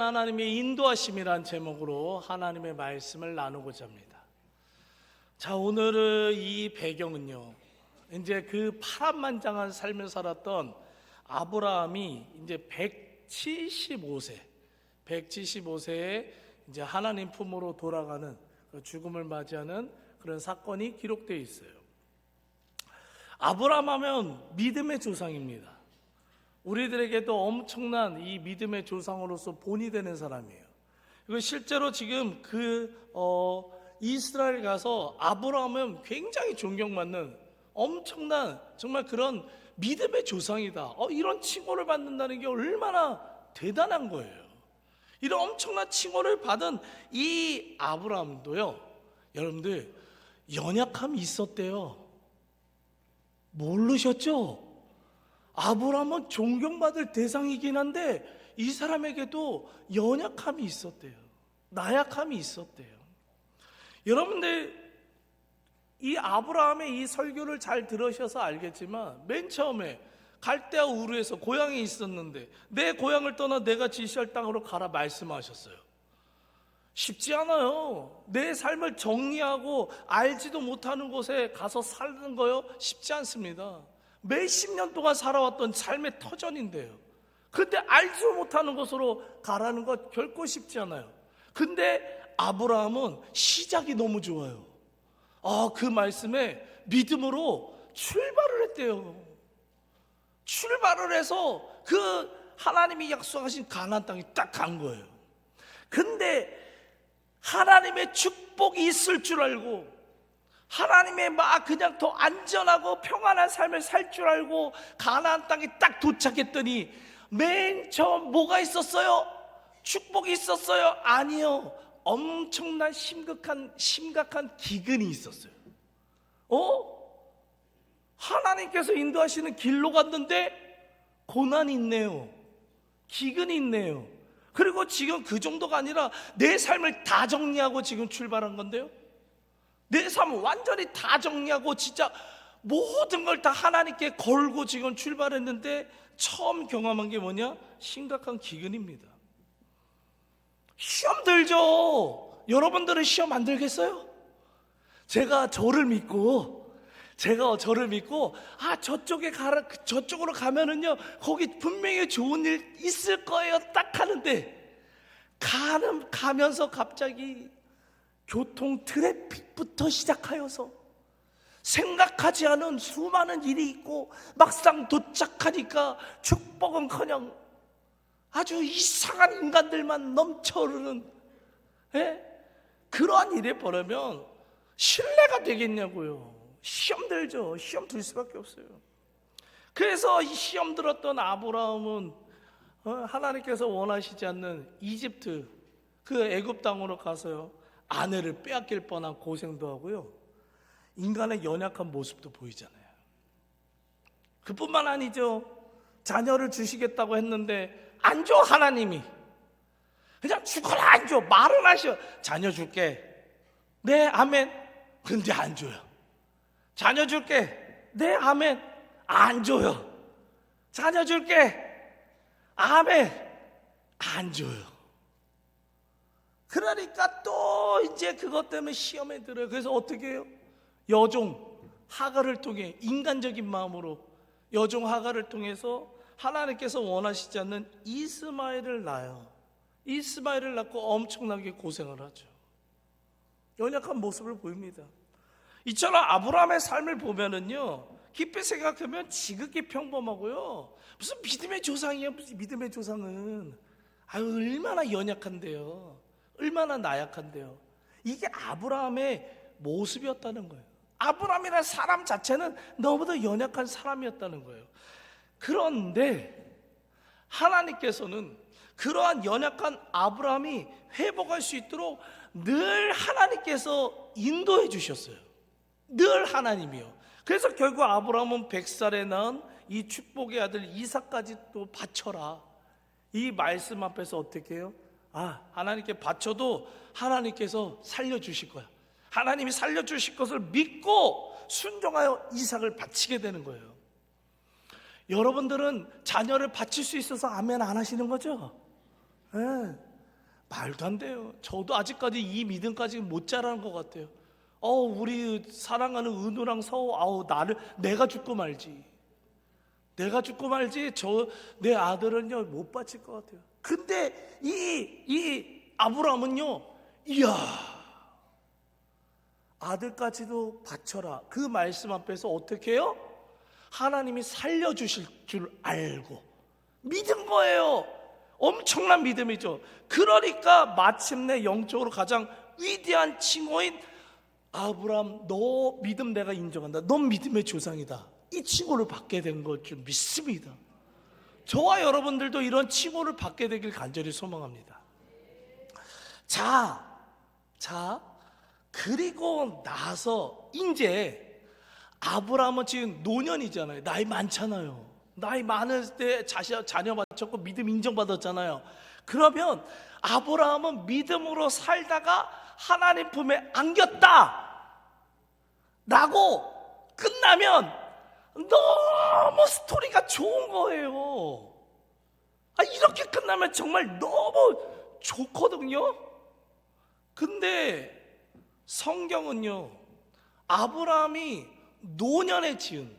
하나님의 인도하심이란 제목으로 하나님의 말씀을 나누고자 합니다. 자, 오늘의 이 배경은요, 이제 그 파란만장한 삶을 살았던 아브라함이 이제 175세에 이제 하나님 품으로 돌아가는 죽음을 맞이하는 그런 사건이 기록되어 있어요. 아브라함 하면 믿음의 조상입니다. 우리들에게도 엄청난 이 믿음의 조상으로서 본이 되는 사람이에요. 그리고 실제로 지금 이스라엘 가서 아브라함은 굉장히 존경받는 엄청난 정말 그런 믿음의 조상이다. 이런 칭호를 받는다는 게 얼마나 대단한 거예요. 이런 엄청난 칭호를 받은 이 아브라함도요, 여러분들 연약함이 있었대요. 모르셨죠? 아브라함은 존경받을 대상이긴 한데 이 사람에게도 연약함이 있었대요. 나약함이 있었대요. 여러분들 이 아브라함의 이 설교를 잘 들으셔서 알겠지만 맨 처음에 갈대아 우르에서 고향이 있었는데 내 고향을 떠나 내가 지시할 땅으로 가라 말씀하셨어요. 쉽지 않아요. 내 삶을 정리하고 알지도 못하는 곳에 가서 사는 거요 쉽지 않습니다. 몇십 년 동안 살아왔던 삶의 터전인데요, 근데 알지도 못하는 곳으로 가라는 것 결코 쉽지 않아요. 근데 아브라함은 시작이 너무 좋아요. 그 말씀에 믿음으로 출발을 했대요. 출발을 해서 그 하나님이 약속하신 가나안 땅에 딱 간 거예요. 근데 하나님의 축복이 있을 줄 알고 하나님의 그냥 더 안전하고 평안한 삶을 살 줄 알고 가나안 땅에 딱 도착했더니 맨 처음 뭐가 있었어요? 축복이 있었어요? 아니요. 엄청난 심각한 기근이 있었어요. 하나님께서 인도하시는 길로 갔는데 고난이 있네요. 기근이 있네요. 그리고 지금 그 정도가 아니라 내 삶을 다 정리하고 지금 출발한 건데요, 내 삶을 완전히 다 정리하고 진짜 모든 걸 다 하나님께 걸고 지금 출발했는데 처음 경험한 게 뭐냐? 심각한 기근입니다. 시험 들죠. 여러분들은 시험 안 들겠어요? 제가 저를 믿고 저쪽으로 가면은요 거기 분명히 좋은 일 있을 거예요 딱 하는데 가면서 갑자기 교통 트래픽부터 시작하여서 생각하지 않은 수많은 일이 있고 막상 도착하니까 축복은커녕 아주 이상한 인간들만 넘쳐흐르는 그러한 일이 벌어지면 신뢰가 되겠냐고요. 시험 들죠. 시험 들 수밖에 없어요. 그래서 이 시험 들었던 아브라함은 하나님께서 원하시지 않는 이집트 그 애굽 땅으로 가서요 아내를 빼앗길 뻔한 고생도 하고요, 인간의 연약한 모습도 보이잖아요. 그뿐만 아니죠. 자녀를 주시겠다고 했는데 안 줘. 하나님이 그냥 죽어라 안 줘. 말은 하셔. 자녀 줄게. 네 아멘. 근데 안 줘요. 자녀 줄게. 네 아멘. 안 줘요. 자녀 줄게. 아멘. 안 줘요. 그러니까 또 이제 그것 때문에 시험에 들어요. 그래서 어떻게 해요? 여종 하갈을 통해 인간적인 마음으로 여종 하갈을 통해서 하나님께서 원하시지 않는 이스마엘을 낳아요. 이스마엘을 낳고 엄청나게 고생을 하죠. 연약한 모습을 보입니다. 이처럼 아브라함의 삶을 보면은요, 깊이 생각하면 지극히 평범하고요, 무슨 믿음의 조상이에요. 무슨 믿음의 조상은 얼마나 연약한데요, 얼마나 나약한데요. 이게 아브라함의 모습이었다는 거예요. 아브라함이라는 사람 자체는 너무도 연약한 사람이었다는 거예요. 그런데 하나님께서는 그러한 연약한 아브라함이 회복할 수 있도록 늘 하나님께서 인도해 주셨어요. 늘 하나님이요. 그래서 결국 아브라함은 100살에 낳은 이 축복의 아들 이삭까지 또 바쳐라, 이 말씀 앞에서 어떻게 해요? 하나님께 바쳐도 하나님께서 살려주실 거야. 하나님이 살려주실 것을 믿고 순종하여 이삭을 바치게 되는 거예요. 여러분들은 자녀를 바칠 수 있어서 아멘 안 하시는 거죠? 말도 안 돼요. 저도 아직까지 이 믿음까지 못 자라는 것 같아요. 우리 사랑하는 은우랑 서우, 내가 죽고 말지. 내가 죽고 말지. 내 아들은요, 못 바칠 것 같아요. 근데 이 아브라함은요, 이야, 아들까지도 바쳐라. 그 말씀 앞에서 어떻게 해요? 하나님이 살려주실 줄 알고 믿은 거예요. 엄청난 믿음이죠. 그러니까 마침내 영적으로 가장 위대한 칭호인 아브라함, 너 믿음 내가 인정한다. 넌 믿음의 조상이다. 이 칭호를 받게 된 것 줄 믿습니다. 저와 여러분들도 이런 칭호를 받게 되길 간절히 소망합니다. 자, 그리고 나서 이제 아브라함은 지금 노년이잖아요. 나이 많잖아요. 나이 많을 때 자녀 바쳤고 믿음 인정받았잖아요. 그러면 아브라함은 믿음으로 살다가 하나님 품에 안겼다 라고 끝나면 너무 스토리가 좋은 거예요. 이렇게 끝나면 정말 너무 좋거든요. 근데 성경은요, 아브라함이 노년에 지은,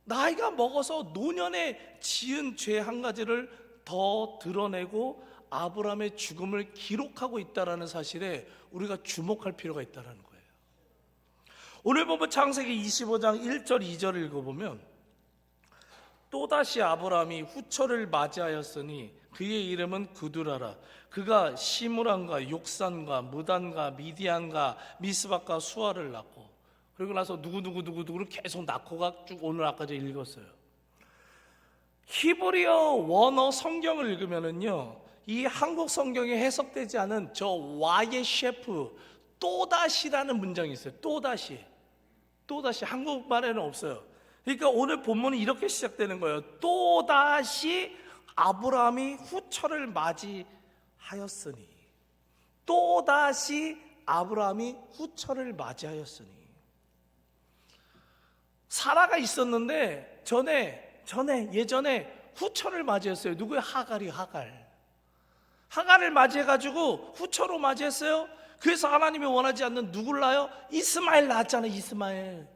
나이가 먹어서 노년에 지은 죄 한 가지를 더 드러내고 아브라함의 죽음을 기록하고 있다는 사실에 우리가 주목할 필요가 있다는 거예요. 오늘 보면 창세기 25장 1절 2절을 읽어보면, 또다시 아브라함이 후처를 맞이하였으니 그의 이름은 그두라라. 그가 시므란과 욕산과 무단과 미디안과 미스박과 수아를 낳고, 그리고 나서 누구를 계속 낳고가 쭉 오늘 아까 제가 읽었어요. 히브리어 원어 성경을 읽으면은요, 이 한국 성경에 해석되지 않은 저 와의 셰프 또다시라는 문장이 있어요. 또다시 한국말에는 없어요. 그러니까 오늘 본문은 이렇게 시작되는 거예요. 또다시 아브라함이 후처를 맞이하였으니, 또다시 아브라함이 후처를 맞이하였으니. 사라가 있었는데 예전에 후처를 맞이했어요. 누구예요? 하갈을 맞이해가지고 후처로 맞이했어요. 그래서 하나님이 원하지 않는 누굴 낳아요? 이스마엘 낳았잖아요.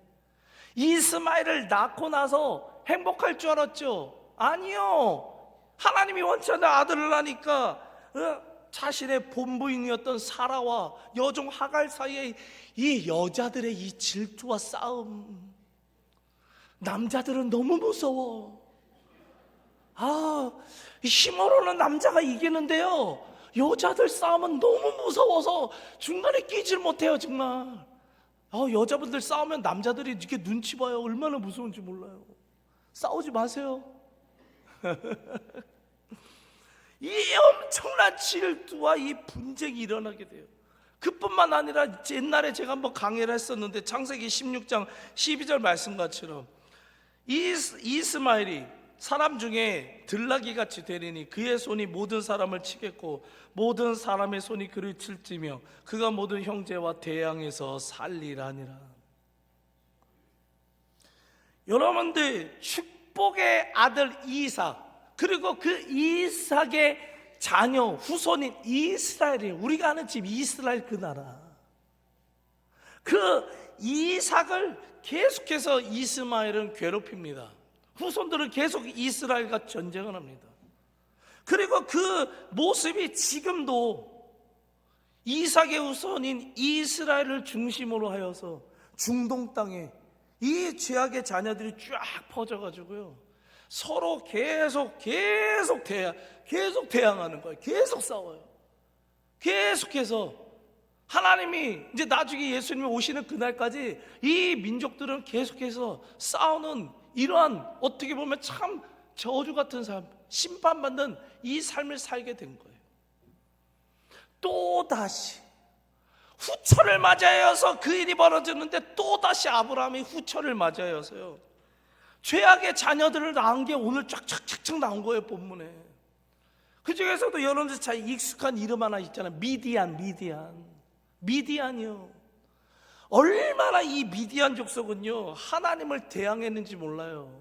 이스마엘을 낳고 나서 행복할 줄 알았죠? 아니요. 하나님이 원치 않는 아들을 낳으니까 자신의 본부인이었던 사라와 여종 하갈 사이에 이 여자들의 이 질투와 싸움. 남자들은 너무 무서워. 힘으로는 남자가 이기는데요, 여자들 싸움은 너무 무서워서 중간에 끼질 못해요. 정말 여자분들 싸우면 남자들이 이렇게 눈치 봐요. 얼마나 무서운지 몰라요. 싸우지 마세요. 이 엄청난 질투와 이 분쟁이 일어나게 돼요. 그뿐만 아니라 옛날에 제가 한번 강의를 했었는데, 창세기 16장 12절 말씀과처럼 이스마엘이 사람 중에 들나귀 같이 되리니 그의 손이 모든 사람을 치겠고 모든 사람의 손이 그를 칠지며 그가 모든 형제와 대항해서 살리라니라. 여러분들, 축복의 아들 이삭, 그리고 그 이삭의 자녀 후손인 이스라엘이에요. 우리가 아는 집 이스라엘, 그 나라. 그 이삭을 계속해서 이스마엘은 괴롭힙니다. 후손들은 계속 이스라엘과 전쟁을 합니다. 그리고 그 모습이 지금도 이삭의 후손인 이스라엘을 중심으로 하여서 중동 땅에 이 죄악의 자녀들이 쫙 퍼져가지고요, 서로 계속 대항하는 거예요. 계속 싸워요. 계속해서 하나님이 이제 나중에 예수님이 오시는 그날까지 이 민족들은 계속해서 싸우는 이러한, 어떻게 보면 참 저주 같은 삶, 심판받는 이 삶을 살게 된 거예요. 또다시 후처를 맞이하여서 그 일이 벌어졌는데, 또다시 아브라함이 후처를 맞이하여서요, 죄악의 자녀들을 낳은 게 오늘 쫙쫙쫙쫙 나온 거예요, 본문에. 그 중에서도 여러분들 잘 익숙한 이름 하나 있잖아요. 미디안이요. 얼마나 이 미디안 족속은요, 하나님을 대항했는지 몰라요.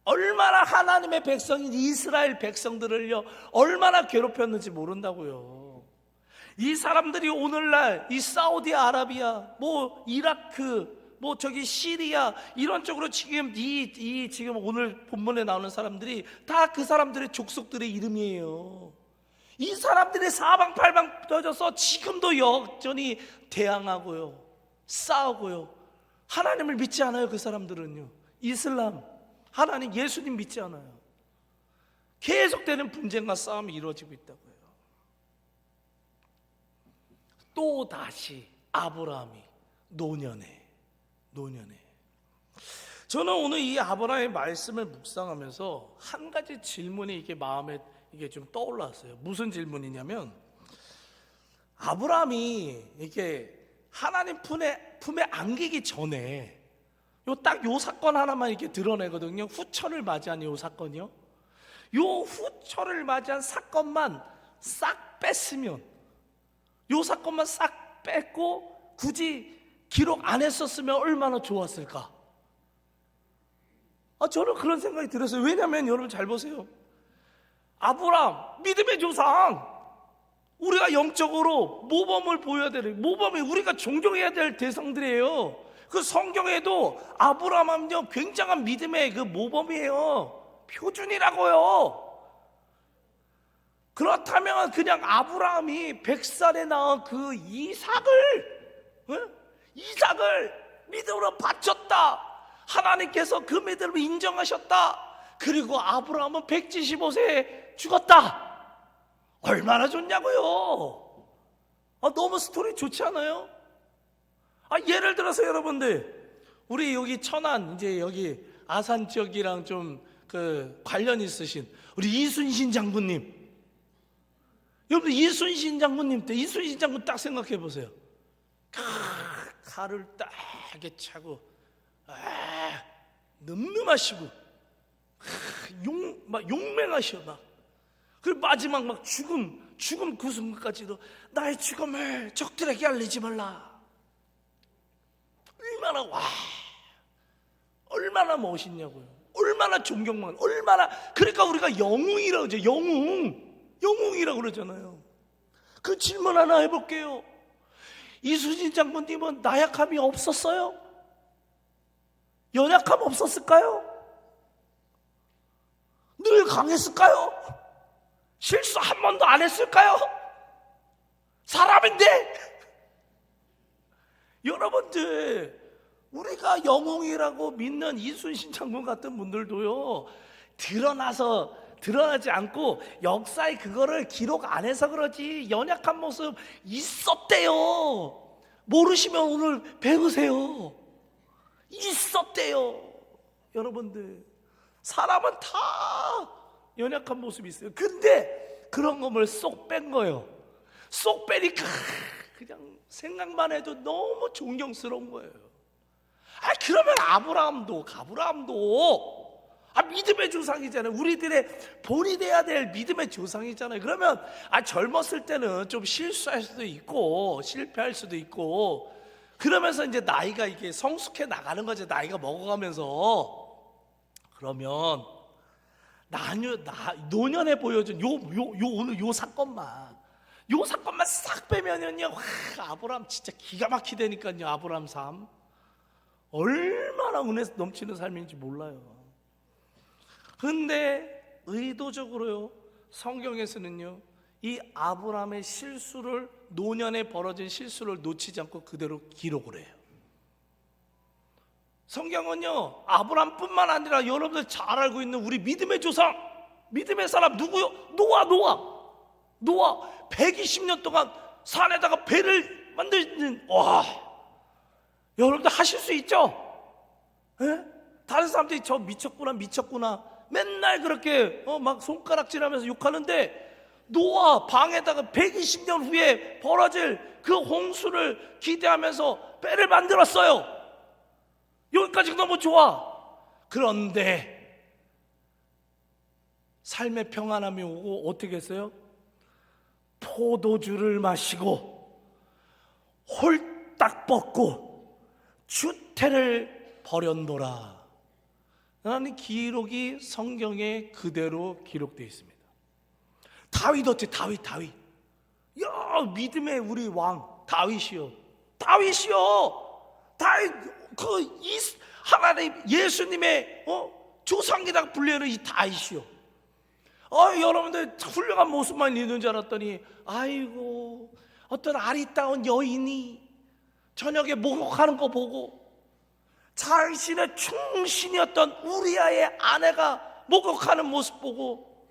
얼마나 하나님의 백성인 이스라엘 백성들을요, 얼마나 괴롭혔는지 모른다고요. 이 사람들이 오늘날 이 사우디아라비아, 뭐 이라크, 뭐 저기 시리아 이런 쪽으로 지금 지금 오늘 본문에 나오는 사람들이 다 그 사람들의 족속들의 이름이에요. 이 사람들이 사방팔방 터져서 지금도 여전히 대항하고요, 싸우고요. 하나님을 믿지 않아요. 그 사람들은요, 이슬람, 하나님, 예수님 믿지 않아요. 계속되는 분쟁과 싸움이 이루어지고 있다고요. 또 다시 아브라함이 노년에 저는 오늘 이 아브라함의 말씀을 묵상하면서 한 가지 질문이 이게 마음에 이게 좀 떠올랐어요. 무슨 질문이냐면, 아브라함이 이게 하나님 품에 안기기 전에 요 사건 하나만 이렇게 드러내거든요. 후처를 맞이한 요 사건이요. 요 후처를 맞이한 사건만 싹 뺐으면, 요 사건만 싹 뺐고 굳이 기록 안 했었으면 얼마나 좋았을까? 저는 그런 생각이 들었어요. 왜냐하면 여러분 잘 보세요. 아브라함, 믿음의 조상, 우리가 영적으로 모범을 보여야 되는, 모범이 우리가 존경해야 될 대상들이에요. 그 성경에도 아브라함은요 굉장한 믿음의 그 모범이에요. 표준이라고요. 그렇다면 그냥 아브라함이 100살에 낳은 그 이삭을 믿음으로 바쳤다. 하나님께서 그 믿음을 인정하셨다. 그리고 아브라함은 175세에 죽었다. 얼마나 좋냐고요. 너무 스토리 좋지 않아요? 예를 들어서 여러분들, 우리 여기 천안, 이제 여기 아산 지역이랑 좀 그 관련 있으신 우리 이순신 장군님, 여러분 이순신 장군님 때 이순신 장군 딱 생각해 보세요. 칼을 딱 이렇게 차고 늠름하시고 용맹하셔 막. 그리고 마지막 막 죽음 그 순간까지도 나의 죽음을 적들에게 알리지 말라. 얼마나 멋있냐고요. 얼마나 존경만, 얼마나. 그러니까 우리가 영웅이라고 그러죠. 영웅이라고 그러잖아요. 그 질문 하나 해볼게요. 이순신 장군님은 나약함이 없었어요? 연약함 없었을까요? 늘 강했을까요? 실수 한 번도 안 했을까요? 사람인데. 여러분들, 우리가 영웅이라고 믿는 이순신 장군 같은 분들도요, 드러나지 않고 역사에 그거를 기록 안 해서 그러지 연약한 모습 있었대요. 모르시면 오늘 배우세요. 있었대요. 여러분들, 사람은 다 연약한 모습이 있어요. 근데 그런 것을 쏙 뺀 거예요. 쏙 빼니까 그냥 생각만 해도 너무 존경스러운 거예요. 그러면 아브라함도 믿음의 조상이잖아요. 우리들의 본이 돼야 될 믿음의 조상이잖아요. 그러면 젊었을 때는 좀 실수할 수도 있고 실패할 수도 있고, 그러면서 이제 나이가 이게 성숙해 나가는 거죠. 나이가 먹어가면서. 그러면 노년에 보여준 오늘 요 사건만 싹 빼면은요, 아브라함 진짜 기가 막히다니까요. 아브라함 삶 얼마나 은혜 넘치는 삶인지 몰라요. 근데 의도적으로요, 성경에서는요, 이 아브라함의 실수를, 노년에 벌어진 실수를 놓치지 않고 그대로 기록을 해요. 성경은요, 아브라함뿐만 아니라 여러분들 잘 알고 있는 우리 믿음의 조상, 믿음의 사람 누구요? 노아 120년 동안 산에다가 배를 만드는, 여러분들 하실 수 있죠? 예? 다른 사람들이 저 미쳤구나 맨날 그렇게 막 손가락질하면서 욕하는데, 노아 방에다가 120년 후에 벌어질 그 홍수를 기대하면서 배를 만들었어요. 여기까지 너무 좋아. 그런데 삶의 평안함이 오고 어떻게 했어요? 포도주를 마시고 홀딱 벗고 주태를 버렸노라. 라는 기록이 성경에 그대로 기록되어 있습니다. 다윗 어때? 다윗 믿음의 우리 왕 다윗이요. 다윗 하나님 예수님의 조상이라고 불리는 이 다윗이요. 여러분들 훌륭한 모습만 있는 줄 알았더니 아이고 어떤 아리따운 여인이 저녁에 목욕하는 거 보고 자신의 충신이었던 우리아의 아내가 목욕하는 모습 보고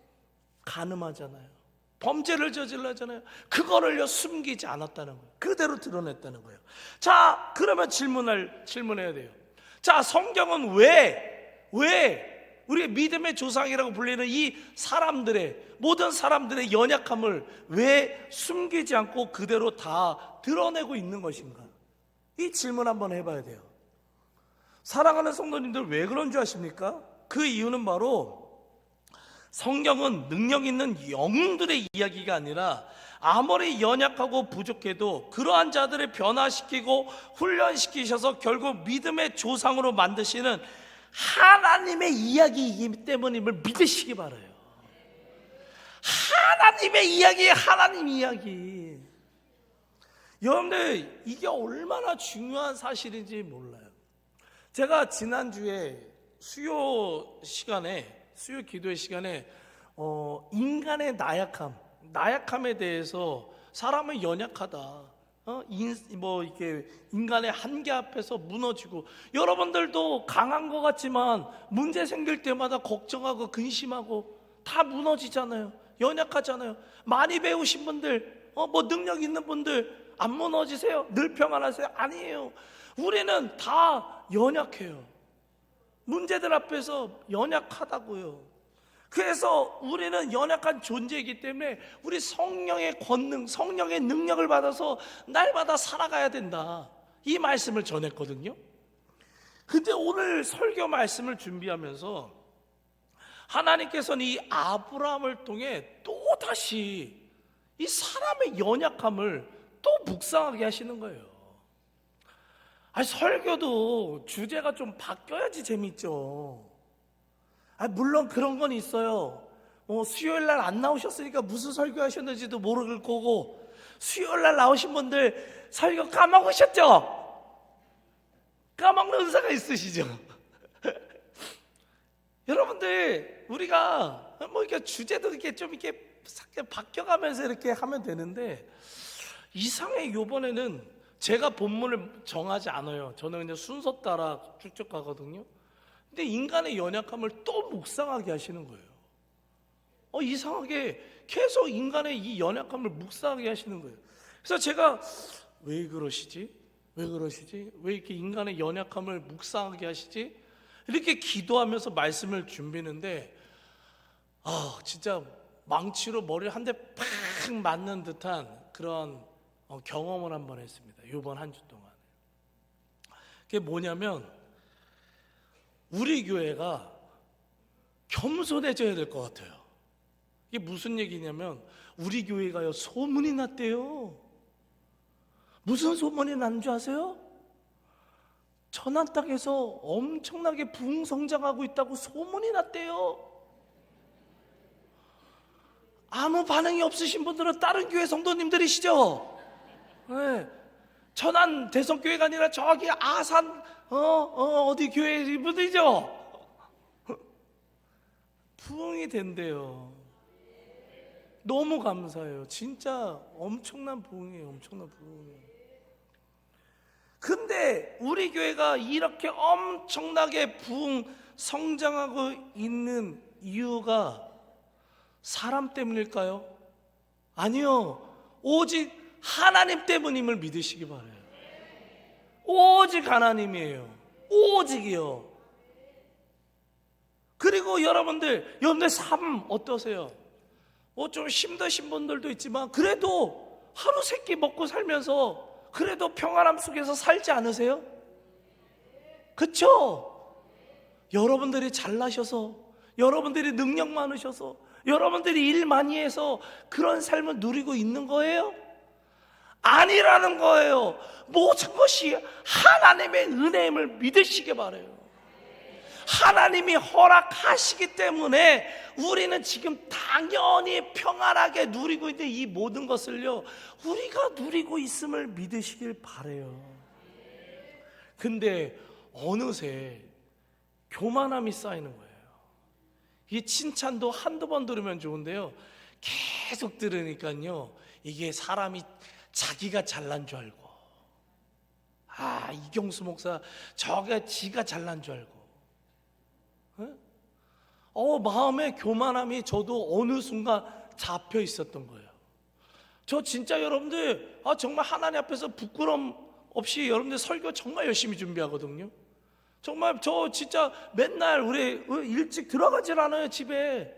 간음하잖아요. 범죄를 저질러잖아요. 그거를요 숨기지 않았다는 거예요. 그대로 드러냈다는 거예요. 자, 그러면 질문해야 돼요. 자, 성경은 왜 우리의 믿음의 조상이라고 불리는 이 모든 사람들의 연약함을 왜 숨기지 않고 그대로 다 드러내고 있는 것인가? 이 질문 한번 해봐야 돼요. 사랑하는 성도님들, 왜 그런 줄 아십니까? 그 이유는 바로 성경은 능력 있는 영웅들의 이야기가 아니라 아무리 연약하고 부족해도 그러한 자들을 변화시키고 훈련시키셔서 결국 믿음의 조상으로 만드시는 하나님의 이야기이기 때문임을 믿으시기 바라요. 하나님의 이야기, 하나님 이야기. 여러분들, 이게 얼마나 중요한 사실인지 몰라요. 제가 지난주에 수요 기도의 시간에 인간의 나약함에 대해서 사람은 연약하다. 이렇게 인간의 한계 앞에서 무너지고, 여러분들도 강한 것 같지만 문제 생길 때마다 걱정하고 근심하고 다 무너지잖아요. 연약하잖아요. 많이 배우신 분들, 능력 있는 분들 안 무너지세요? 늘 평안하세요? 아니에요. 우리는 다 연약해요. 문제들 앞에서 연약하다고요. 그래서 우리는 연약한 존재이기 때문에 우리 성령의 권능, 성령의 능력을 받아서 날마다 살아가야 된다, 이 말씀을 전했거든요. 근데 오늘 설교 말씀을 준비하면서 하나님께서는 이 아브라함을 통해 또다시 이 사람의 연약함을 또 묵상하게 하시는 거예요. 설교도 주제가 좀 바뀌어야지 재밌죠. 물론 그런 건 있어요. 수요일 날 안 나오셨으니까 무슨 설교 하셨는지도 모를 거고, 수요일 날 나오신 분들 설교 까먹으셨죠? 까먹는 은사가 있으시죠? 여러분들, 우리가 이렇게 주제도 이렇게 좀 이렇게 바뀌어가면서 이렇게 하면 되는데, 이상해. 요번에는 제가 본문을 정하지 않아요. 저는 그냥 순서 따라 쭉쭉 가거든요. 근데 인간의 연약함을 또 묵상하게 하시는 거예요. 이상하게 계속 인간의 이 연약함을 묵상하게 하시는 거예요. 그래서 제가 왜 그러시지? 왜 이렇게 인간의 연약함을 묵상하게 하시지? 이렇게 기도하면서 말씀을 준비했는데, 진짜 망치로 머리를 한 대 팍 맞는 듯한 그런 경험을 한번 했습니다. 이번 한 주 동안. 그게 뭐냐면, 우리 교회가 겸손해져야 될 것 같아요. 이게 무슨 얘기냐면, 우리 교회가요 소문이 났대요. 무슨 소문이 난 줄 아세요? 천안 땅에서 엄청나게 부흥성장하고 있다고 소문이 났대요. 아무 반응이 없으신 분들은 다른 교회 성도님들이시죠? 네. 천안 대성교회가 아니라 저기 아산 어디 교회 분들이죠? 부흥이 된대요. 너무 감사해요. 진짜 엄청난 부흥이에요. 엄청난 부흥이에요. 근데 우리 교회가 이렇게 엄청나게 부흥 성장하고 있는 이유가 사람 때문일까요? 아니요. 오직 하나님 때문임을 믿으시기 바라요. 오직 하나님이에요. 오직이요. 그리고 여러분들 삶 어떠세요? 좀 힘드신 분들도 있지만 그래도 하루 세끼 먹고 살면서 그래도 평안함 속에서 살지 않으세요? 그쵸? 여러분들이 잘나셔서, 여러분들이 능력 많으셔서, 여러분들이 일 많이 해서 그런 삶을 누리고 있는 거예요? 아니라는 거예요. 모든 것이 하나님의 은혜임을 믿으시기 바라요. 하나님이 허락하시기 때문에 우리는 지금 당연히 평안하게 누리고 있는 이 모든 것을요, 우리가 누리고 있음을 믿으시길 바라요. 근데 어느새 교만함이 쌓이는 거예요. 이 칭찬도 한두 번 들으면 좋은데요, 계속 들으니까요, 이게 사람이 자기가 잘난 줄 알고, 이경수 목사 저게 지가 잘난 줄 알고, 마음에 교만함이 저도 어느 순간 잡혀 있었던 거예요. 저 진짜 여러분들 정말 하나님 앞에서 부끄럼 없이 여러분들 설교 정말 열심히 준비하거든요. 정말 저 진짜 맨날 우리 일찍 들어가질 않아요. 집에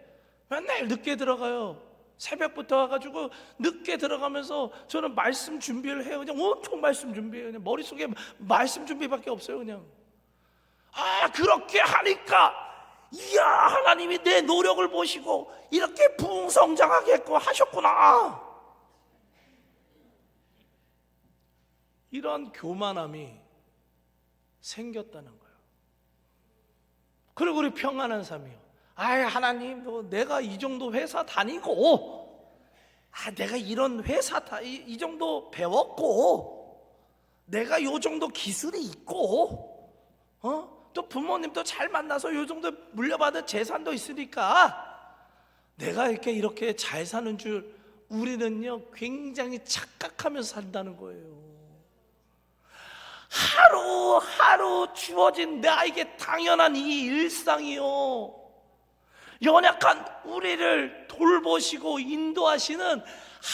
맨날 늦게 들어가요. 새벽부터 와가지고 늦게 들어가면서 저는 말씀 준비를 해요. 그냥 온통 말씀 준비해요. 그냥 머릿속에 말씀 준비밖에 없어요. 그냥 그렇게 하니까 이야, 하나님이 내 노력을 보시고 이렇게 부흥성장하겠고 하셨구나. 이런 교만함이 생겼다는 거예요. 그리고 우리 평안한 삶이요, 하나님 내가 이 정도 회사 다니고, 내가 이런 회사 이 정도 배웠고, 내가 요 정도 기술이 있고, 또 부모님도 잘 만나서 요 정도 물려받은 재산도 있으니까 내가 이렇게 잘 사는 줄 우리는요 굉장히 착각하면서 산다는 거예요. 하루하루 주어진 나에게 당연한 이 일상이요, 연약한 우리를 돌보시고 인도하시는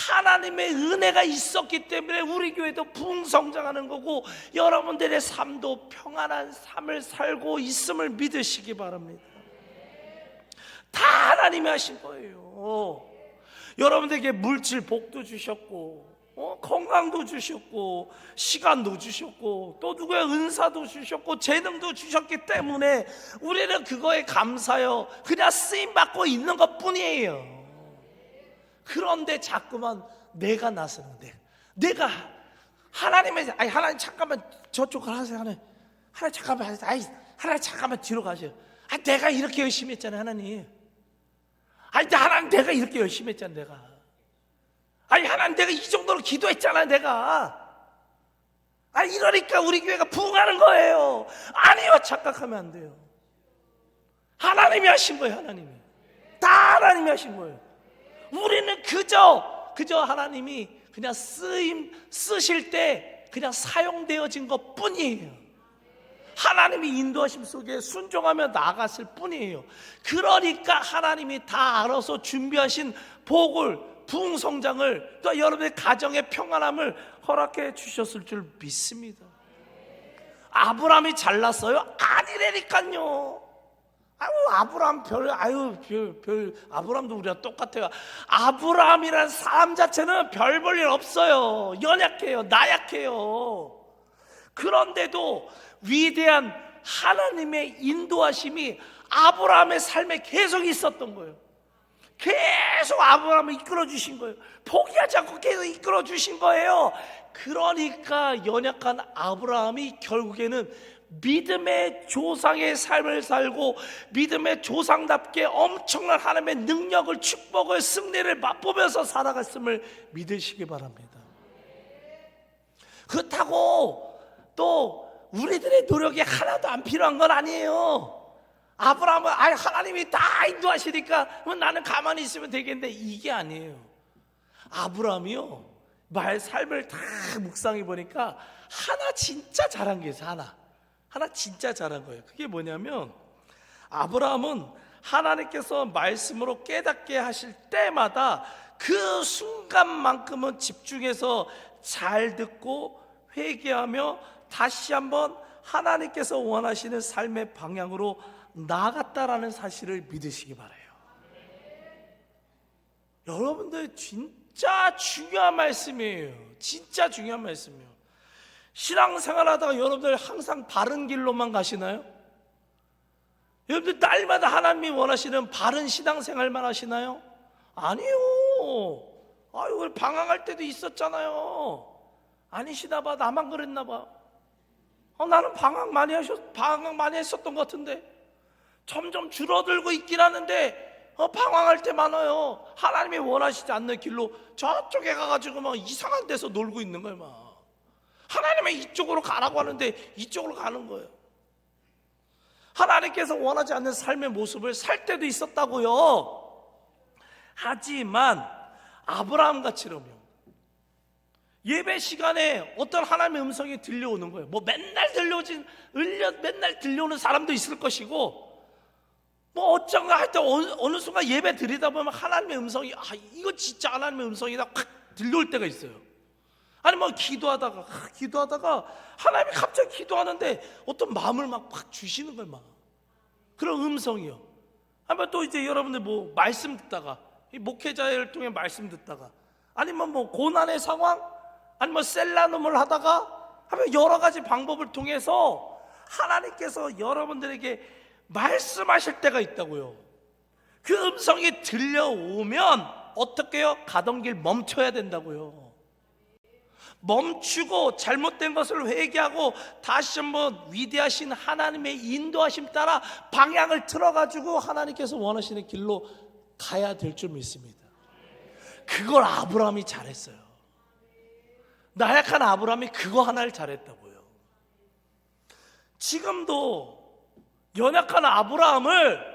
하나님의 은혜가 있었기 때문에 우리 교회도 부흥성장하는 거고, 여러분들의 삶도 평안한 삶을 살고 있음을 믿으시기 바랍니다. 다 하나님이 하신 거예요. 여러분들에게 물질 복도 주셨고, 건강도 주셨고, 시간도 주셨고, 또 누구의 은사도 주셨고, 재능도 주셨기 때문에 우리는 그거에 감사요 그냥 쓰임받고 있는 것 뿐이에요. 그런데 자꾸만 내가 나서는데, 내가 하나님 잠깐만 저쪽으로 하세요. 하나님 잠깐만 하세요. 하나님 잠깐만 뒤로 가세요. 내가 이렇게 열심히 했잖아요. 하나님 내가 이렇게 열심히 했잖아. 내가 하나님 내가 이 정도로 기도했잖아. 내가 이러니까 우리 교회가 부흥하는 거예요. 아니요, 착각하면 안 돼요. 하나님이 하신 거예요. 하나님이 다 하나님이 하신 거예요. 우리는 그저 하나님이 그냥 쓰실 때 그냥 사용되어진 것 뿐이에요. 하나님이 인도하심 속에 순종하며 나아갔을 뿐이에요. 그러니까 하나님이 다 알아서 준비하신 복을, 부흥성장을, 또 여러분의 가정의 평안함을 허락해 주셨을 줄 믿습니다. 아브라함이 잘났어요? 아니라니까요. 아브라함 아브라함도 우리가 똑같아요. 아브라함이라는 사람 자체는 별 볼 일 없어요. 연약해요. 나약해요. 그런데도 위대한 하나님의 인도하심이 아브라함의 삶에 계속 있었던 거예요. 계속 아브라함을 이끌어 주신 거예요. 포기하지 않고 계속 이끌어 주신 거예요. 그러니까 연약한 아브라함이 결국에는 믿음의 조상의 삶을 살고, 믿음의 조상답게 엄청난 하나님의 능력을, 축복을, 승리를 맛보면서 살아갔음을 믿으시기 바랍니다. 그렇다고 또 우리들의 노력이 하나도 안 필요한 건 아니에요. 아브라함은 하나님이 다 인도하시니까 나는 가만히 있으면 되겠는데, 이게 아니에요. 아브라함이요, 삶을 다 묵상해 보니까 하나 진짜 잘한 게 있어요. 하나 진짜 잘한 거예요. 그게 뭐냐면, 아브라함은 하나님께서 말씀으로 깨닫게 하실 때마다 그 순간만큼은 집중해서 잘 듣고 회개하며 다시 한번 하나님께서 원하시는 삶의 방향으로 나아갔다라는 사실을 믿으시기 바라요. 여러분들 진짜 중요한 말씀이에요. 진짜 중요한 말씀이에요. 신앙생활 하다가 여러분들 항상 바른 길로만 가시나요? 여러분들 날마다 하나님이 원하시는 바른 신앙생활만 하시나요? 아니요. 방황할 때도 있었잖아요. 아니시나 봐. 나만 그랬나 봐. 나는 방황 많이 했었던 것 같은데. 점점 줄어들고 있긴 하는데 방황할 때 많아요. 하나님이 원하시지 않는 길로 저쪽에 가가지고 막 이상한 데서 놀고 있는 거예요. 막 하나님이 이쪽으로 가라고 하는데 이쪽으로 가는 거예요. 하나님께서 원하지 않는 삶의 모습을 살 때도 있었다고요. 하지만 아브라함 같이라면 예배 시간에 어떤 하나님의 음성이 들려오는 거예요. 뭐 맨날 들려오는 사람도 있을 것이고, 뭐 어쩐가 할 때 어느 순간 예배 드리다 보면 하나님의 음성이 이거 진짜 하나님의 음성이다 확 들려올 때가 있어요. 아니 뭐 기도하다가 하나님이 갑자기 기도하는데 어떤 마음을 막 주시는 거예요. 막 그런 음성이요. 아니면 또 이제 여러분들 뭐 말씀 듣다가 이 목회자를 통해 말씀 듣다가, 아니면 뭐 고난의 상황, 아니면 셀라눔을 하다가 하면 여러 가지 방법을 통해서 하나님께서 여러분들에게 말씀하실 때가 있다고요. 그 음성이 들려오면 어떻게 해요? 가던 길 멈춰야 된다고요. 멈추고 잘못된 것을 회개하고 다시 한번 위대하신 하나님의 인도하심 따라 방향을 틀어가지고 하나님께서 원하시는 길로 가야 될 줄 믿습니다. 그걸 아브라함이 잘했어요. 나약한 아브라함이 그거 하나를 잘했다고요. 지금도 연약한 아브라함을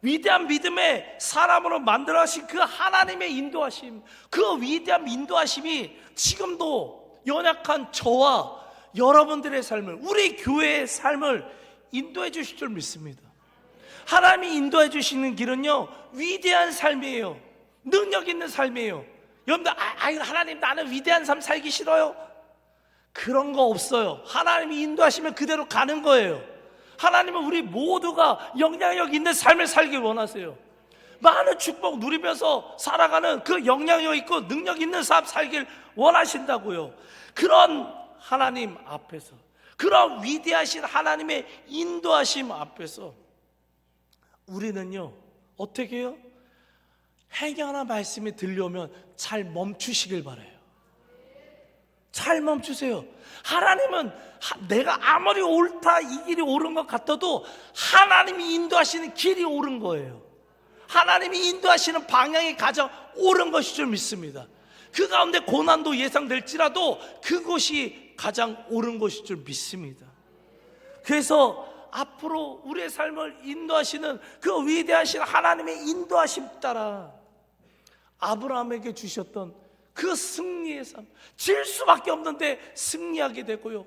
위대한 믿음의 사람으로 만들어 하신 그 하나님의 인도하심, 그 위대한 인도하심이 지금도 연약한 저와 여러분들의 삶을, 우리 교회의 삶을 인도해 주실 줄 믿습니다. 하나님이 인도해 주시는 길은요, 위대한 삶이에요. 능력 있는 삶이에요. 여러분들 하나님 나는 위대한 삶 살기 싫어요. 그런 거 없어요. 하나님이 인도하시면 그대로 가는 거예요. 하나님은 우리 모두가 영향력 있는 삶을 살길 원하세요. 많은 축복 누리면서 살아가는 그 영향력 있고 능력 있는 삶 살길 원하신다고요. 그런 하나님 앞에서, 그런 위대하신 하나님의 인도하심 앞에서 우리는요 어떻게 해요? 행여나 말씀이 들려오면 잘 멈추시길 바라요. 잘 멈추세요. 하나님은 내가 아무리 옳다, 이 길이 옳은 것 같아도 하나님이 인도하시는 길이 옳은 거예요. 하나님이 인도하시는 방향이 가장 옳은 것일 줄 믿습니다. 그 가운데 고난도 예상될지라도 그것이 가장 옳은 것일 줄 믿습니다. 그래서 앞으로 우리의 삶을 인도하시는 그 위대하신 하나님의 인도하심 따라 아브라함에게 주셨던 그 승리의 삶, 질 수밖에 없는데 승리하게 되고요,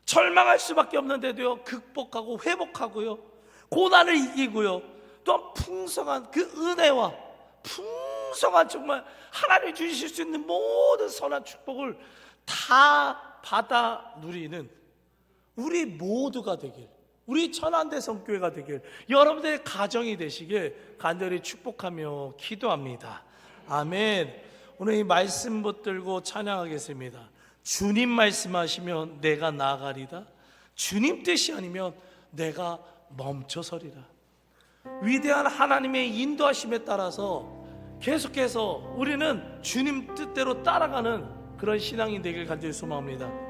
절망할 수밖에 없는데도요 극복하고 회복하고요, 고난을 이기고요, 또 풍성한 그 은혜와 풍성한 정말 하나님이 주실 수 있는 모든 선한 축복을 다 받아 누리는 우리 모두가 되길, 우리 천안대성교회가 되길, 여러분들의 가정이 되시길 간절히 축복하며 기도합니다. 아멘. 오늘 이 말씀 붙들고 찬양하겠습니다. 주님 말씀하시면 내가 나아가리다. 주님 뜻이 아니면 내가 멈춰서리라. 위대한 하나님의 인도하심에 따라서 계속해서 우리는 주님 뜻대로 따라가는 그런 신앙이 되길 간절히 소망합니다.